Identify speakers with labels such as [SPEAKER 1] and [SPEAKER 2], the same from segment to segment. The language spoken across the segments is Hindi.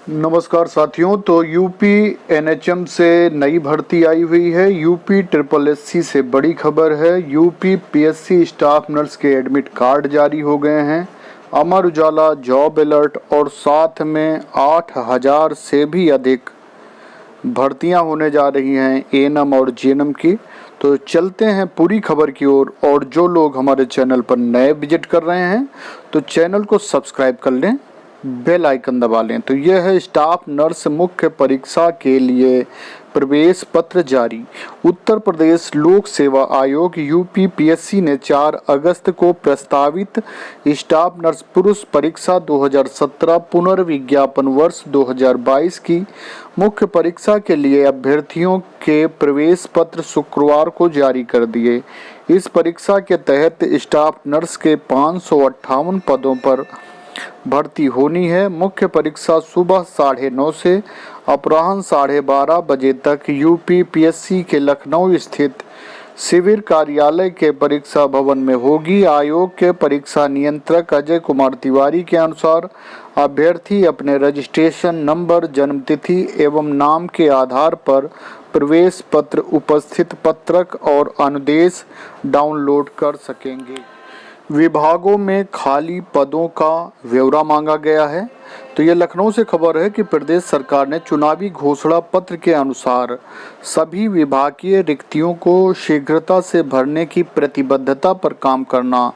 [SPEAKER 1] नमस्कार साथियों। तो यूपी एनएचएम से नई भर्ती आई हुई है। यूपी ट्रिपल एससी से बड़ी खबर है। यूपी पीएससी स्टाफ नर्स के एडमिट कार्ड जारी हो गए हैं। अमर उजाला जॉब अलर्ट और साथ में 8,000 से भी अधिक भर्तियां होने जा रही हैं एएनएम और जीएनएम की। तो चलते हैं पूरी खबर की ओर। और जो लोग हमारे चैनल पर नए विजिट कर रहे हैं तो चैनल को सब्सक्राइब कर लें, बेल आइकन दबा लें। तो यह है स्टाफ नर्स मुख्य परीक्षा के लिए प्रवेश पत्र जारी। उत्तर प्रदेश लोक सेवा आयोग यूपी पीएससी ने 4 अगस्त को प्रस्तावित स्टाफ नर्स पुरुष परीक्षा 2017 पुनर्विज्ञापन वर्ष 2022 की मुख्य परीक्षा के लिए अभ्यर्थियों के प्रवेश पत्र शुक्रवार को जारी कर दिए। इस परीक्षा के तहत स्टाफ नर्स के 558 पदों पर भर्ती होनी है। मुख्य परीक्षा सुबह 9:30 से अपराह्न 12:30 बजे तक यूपी पीएससी के लखनऊ स्थित शिविर कार्यालय के परीक्षा भवन में होगी। आयोग के परीक्षा नियंत्रक अजय कुमार तिवारी के अनुसार अभ्यर्थी अपने रजिस्ट्रेशन नंबर, जन्मतिथि एवं नाम के आधार पर प्रवेश पत्र, उपस्थित पत्रक और अनुदेश डाउनलोड कर सकेंगे। विभागों में खाली पदों का ब्यौरा मांगा गया है। तो ये लखनऊ से खबर है कि प्रदेश सरकार ने चुनावी घोषणा पत्र के अनुसार सभी विभागीय रिक्तियों को शीघ्रता से भरने की प्रतिबद्धता पर काम करना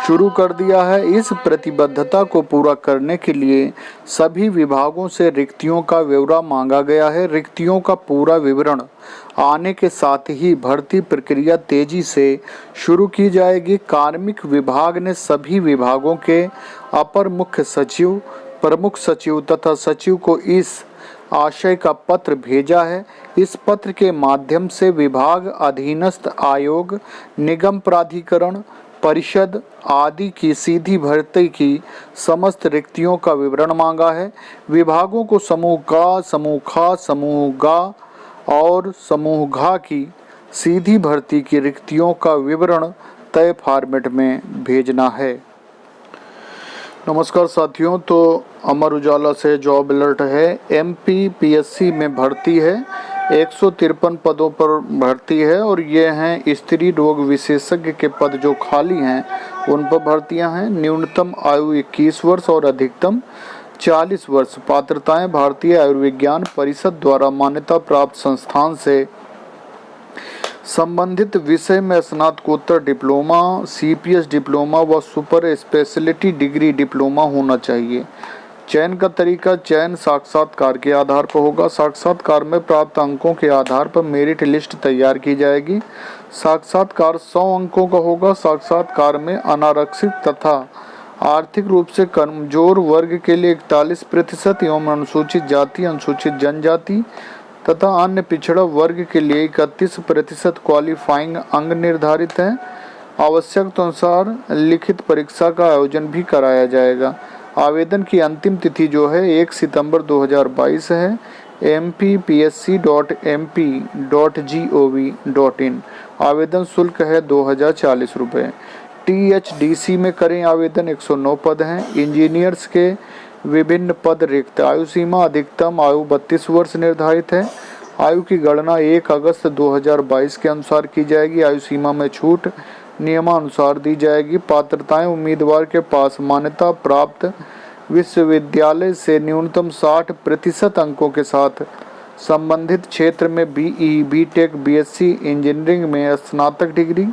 [SPEAKER 1] शुरू कर दिया है। इस प्रतिबद्धता को पूरा करने के लिए सभी विभागों से रिक्तियों का ब्यौरा मांगा गया है। रिक्तियों का पूरा विवरण आने के साथ ही भर्ती प्रक्रिया तेजी से शुरू की जाएगी। कार्मिक विभाग ने सभी विभागों के अपर मुख्य सचिव, प्रमुख सचिव तथा सचिव को इस आशय का पत्र भेजा है। इस पत्र के माध्यम से विभाग अधीनस्थ आयोग, निगम, प्राधिकरण, परिषद आदि की सीधी भर्ती की समस्त रिक्तियों का विवरण मांगा है। विभागों को समूह का, समूह ख, समूह ग और समूह घ की सीधी भर्ती की रिक्तियों का विवरण तय फॉर्मेट में भेजना है। नमस्कार साथियों। तो अमर उजाला से जॉब अलर्ट है। एमपी पीएससी में भर्ती है। 153 पदों पर भर्ती है और ये हैं स्त्री रोग विशेषज्ञ के पद जो खाली हैं उन पर भर्तियां हैं। न्यूनतम आयु 21 वर्ष और अधिकतम 40 वर्ष। पात्रताएं भारतीय आयुर्विज्ञान परिषद द्वारा मान्यता प्राप्त संस्थान से संबंधित विषय में स्नातकोत्तर डिप्लोमा, सीपीएस डिप्लोमा व सुपर स्पेशलिटी डिग्री डिप्लोमा होना चाहिए। चयन का तरीका चयन साक्षात्कार के आधार पर होगा। साक्षात्कार में प्राप्त अंकों के आधार पर मेरिट लिस्ट तैयार की जाएगी। साक्षात्कार 100 अंकों का होगा। साक्षात्कार में अनारक्षित तथा आर्थिक रूप से कमजोर वर्ग के लिए 41% एवं अनुसूचित जाति, अनुसूचित जनजाति तथा अन्य पिछड़ा वर्ग के लिए 31% क्वालिफाइंग अंक निर्धारित हैं। आवश्यकता अनुसार लिखित परीक्षा का आयोजन भी कराया जाएगा। आवेदन की अंतिम तिथि जो है 1 सितंबर 2022 है। mpsc.mp.gov.in। आवेदन शुल्क है 2040 रुपये। टीएचडीसी में करें आवेदन। 109 पद हैं। इंजीनियर्स के विभिन्न पद रिक्त। आयु सीमा अधिकतम आयु 32 वर्ष निर्धारित है। आयु की गणना 1 अगस्त 2022 के अनुसार की जाएगी। आयु सीमा में छूट नियमानुसार दी जाएगी। पात्रताएं उम्मीदवार के पास मान्यता प्राप्त विश्वविद्यालय से न्यूनतम 60% अंकों के साथ संबंधित क्षेत्र में बीई, बीटेक, बीएससी इंजीनियरिंग में स्नातक डिग्री,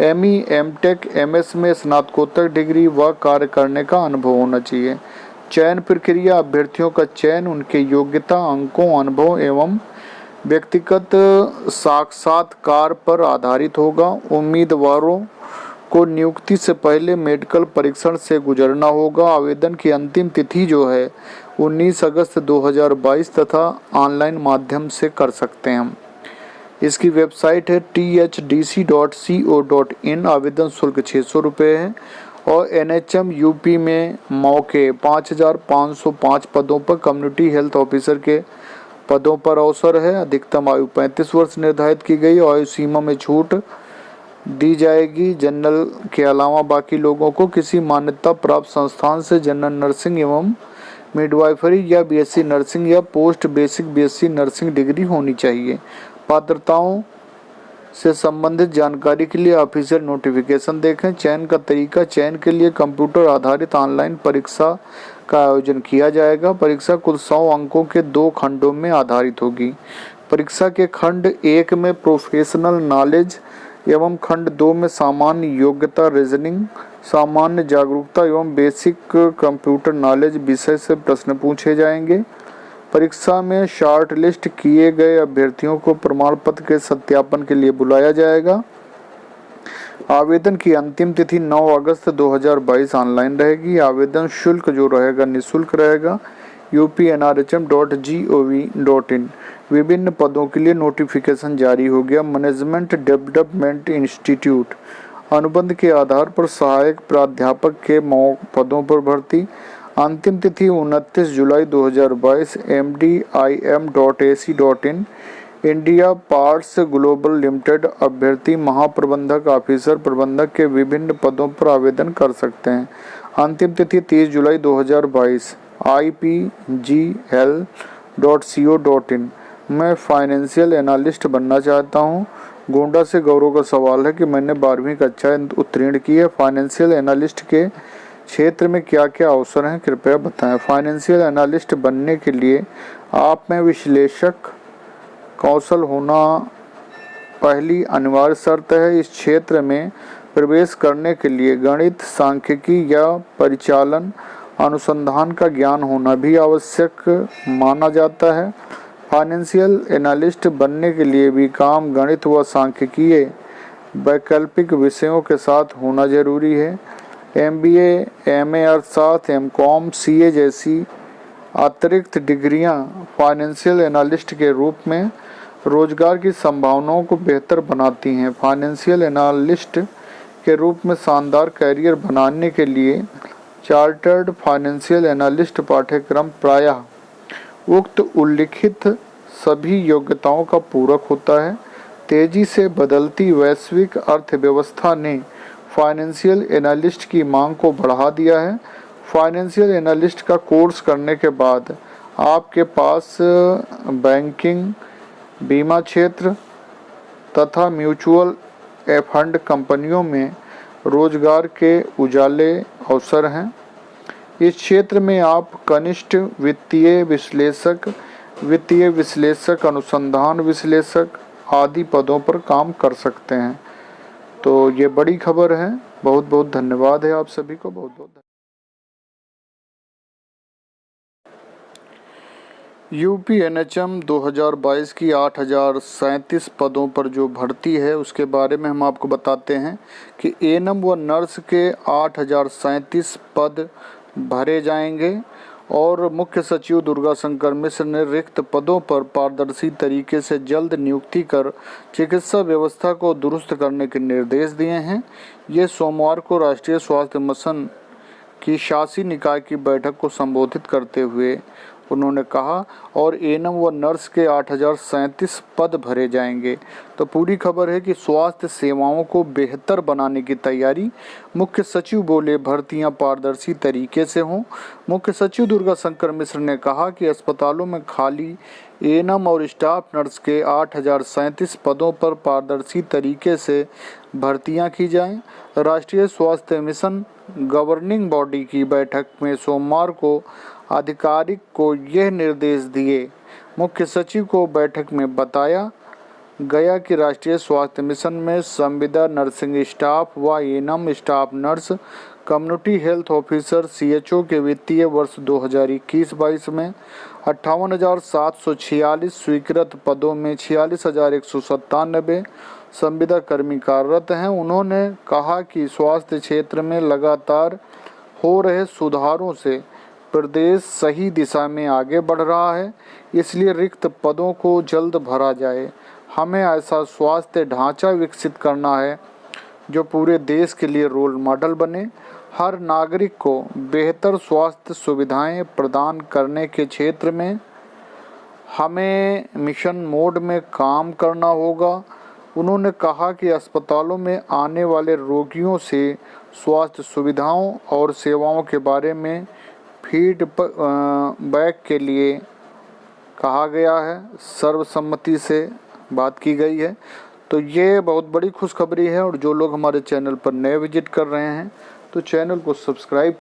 [SPEAKER 1] एमई, एमटेक, एमएस में स्नातकोत्तर डिग्री व कार्य करने का अनुभव होना चाहिए। चयन प्रक्रिया अभ्यर्थियों का चयन उनके योग्यता, अंकों, अनुभव एवं व्यक्तिगत साक्षात्कार पर आधारित होगा। उम्मीदवारों को नियुक्ति से पहले मेडिकल परीक्षण से गुजरना होगा। आवेदन की अंतिम तिथि जो है 19 अगस्त 2022 तथा ऑनलाइन माध्यम से कर सकते हैं हम। इसकी वेबसाइट है thdc.co.in। आवेदन शुल्क 600 रुपये है। और एनएचएम यूपी में मौके 5505 पदों पर कम्युनिटी हेल्थ ऑफिसर के पदों पर अवसर है। अधिकतम आयु 35 वर्ष निर्धारित की गई। आयु सीमा में छूट दी जाएगी। जनरल के अलावा बाकी लोगों को किसी मान्यता प्राप्त संस्थान से जनरल नर्सिंग एवं मिडवाइफरी या बीएससी नर्सिंग या post basic BSc nursing degree होनी चाहिए। पात्रताओं से संबंधित जानकारी के लिए ऑफिशियल नोटिफिकेशन देखें। चयन का तरीका, चयन के लिए कंप्यूटर आधारित ऑनलाइन परीक्षा का आयोजन किया जाएगा। परीक्षा कुल 100 अंकों के 2 खंडों में आधारित होगी। परीक्षा के खंड 1 में प्रोफेशनल नॉलेज एवं खंड 2 में सामान्य योग्यता रीजनिंग, सामान्य जागरूकता एवं बेसिक कंप्यूटर नॉलेज विषय से प्रश्न पूछे जाएंगे। परीक्षा में शॉर्ट लिस्ट किए गए अभ्यर्थियों को प्रमाण पत्र के सत्यापन के लिए बुलाया जाएगा। आवेदन की अंतिम तिथि 9 अगस्त 2022 ऑनलाइन रहेगी। आवेदन शुल्क जो रहेगा निःशुल्क रहेगा। upnrhm.gov.in। विभिन्न पदों के लिए नोटिफिकेशन जारी हो गया। मैनेजमेंट डेवलपमेंट इंस्टीट्यूट अनुबंध के आधार पर सहायक प्राध्यापक के पदों पर भर्ती। अंतिम तिथि 29 जुलाई 2022। mdim.ac.in। India parts global limited अभ्यर्थी महाप्रबंधक ऑफिसर प्रबंधक के विभिन्न पदों पर आवेदन कर सकते हैं। अंतिम तिथि 30 जुलाई 2022। ipgl.co.in। मैं फाइनेंशियल एनालिस्ट बनना चाहता हूं। गोंडा से गौरव का सवाल है कि मैंने 12वीं कक्षा उत्तीर्ण की है। फाइनेंशियल एनालिस्ट के क्षेत्र में क्या क्या अवसर हैं, कृपया बताएं। फाइनेंशियल एनालिस्ट बनने के लिए आप में विश्लेषक कौशल होना पहली अनिवार्य शर्त है। इस क्षेत्र में प्रवेश करने के लिए गणित, सांख्यिकी या परिचालन अनुसंधान का ज्ञान होना भी आवश्यक माना जाता है। फाइनेंशियल एनालिस्ट बनने के लिए भी काम गणित व सांख्यिकीय वैकल्पिक विषयों के साथ होना जरूरी है। MBA, MA अर्थशास्त्र, MCOM, CA जैसी अतिरिक्त डिग्रियां फाइनेंशियल एनालिस्ट के रूप में रोजगार की संभावनाओं को बेहतर बनाती हैं। फाइनेंशियल एनालिस्ट के रूप में शानदार कैरियर बनाने के लिए चार्टर्ड फाइनेंशियल एनालिस्ट पाठ्यक्रम प्रायः उक्त उल्लिखित सभी योग्यताओं का पूरक होता है। तेजी से बदलती वैश्विक अर्थव्यवस्था ने फाइनेंशियल एनालिस्ट की मांग को बढ़ा दिया है। फाइनेंशियल एनालिस्ट का कोर्स करने के बाद आपके पास बैंकिंग, बीमा क्षेत्र तथा म्यूचुअल फंड कंपनियों में रोजगार के उजाले अवसर हैं। इस क्षेत्र में आप कनिष्ठ वित्तीय विश्लेषक, अनुसंधान विश्लेषक आदि पदों पर काम कर सकते हैं। तो ये बड़ी खबर है। बहुत बहुत धन्यवाद है आप सभी को। बहुत बहुत UPNHM 2022 की 8037 पदों पर जो भर्ती है उसके बारे में हम आपको बताते हैं कि एएनएम व नर्स के 8037 पद भरे जाएंगे और मुख्य सचिव दुर्गा शंकर मिश्र ने रिक्त पदों पर पारदर्शी तरीके से जल्द नियुक्ति कर चिकित्सा व्यवस्था को दुरुस्त करने के निर्देश दिए हैं। ये सोमवार को राष्ट्रीय स्वास्थ्य मिशन की शासी निकाय की बैठक को संबोधित करते हुए उन्होंने कहा। और एएनएम व नर्स के 8037 पद भरे जाएंगे। तो पूरी खबर है कि स्वास्थ्य सेवाओं को बेहतर बनाने की तैयारी। मुख्य सचिव बोले भर्तियां पारदर्शी तरीके से हों। मुख्य सचिव दुर्गा शंकर मिश्र ने कहा कि अस्पतालों में खाली एएनएम और स्टाफ नर्स के 8037 पदों पर पारदर्शी तरीके से भर्तियां की जाएं। राष्ट्रीय स्वास्थ्य मिशन गवर्निंग बॉडी की बैठक में सोमवार को आधिकारिक को यह निर्देश दिए। मुख्य सचिव को बैठक में बताया गया कि राष्ट्रीय स्वास्थ्य मिशन में संविदा नर्सिंग स्टाफ व ANM staff nurse, community health officer, CHO के वित्तीय वर्ष 2021-22 में 58,746 स्वीकृत पदों में 46,197 संविदा कर्मी कार्यरत हैं। उन्होंने कहा कि स्वास्थ्य क्षेत्र में लगातार हो रहे सुधारों से प्रदेश सही दिशा में आगे बढ़ रहा है, इसलिए रिक्त पदों को जल्द भरा जाए। हमें ऐसा स्वास्थ्य ढांचा विकसित करना है जो पूरे देश के लिए रोल मॉडल बने। हर नागरिक को बेहतर स्वास्थ्य सुविधाएं प्रदान करने के क्षेत्र में हमें मिशन मोड में काम करना होगा। उन्होंने कहा कि अस्पतालों में आने वाले रोगियों से स्वास्थ्य सुविधाओं और सेवाओं के बारे में फीडबैक के लिए कहा गया है, सर्वसम्मति से बात की गई है। तो ये बहुत बड़ी खुशखबरी है। और जो लोग हमारे चैनल पर नए विजिट कर रहे हैं तो चैनल को सब्सक्राइब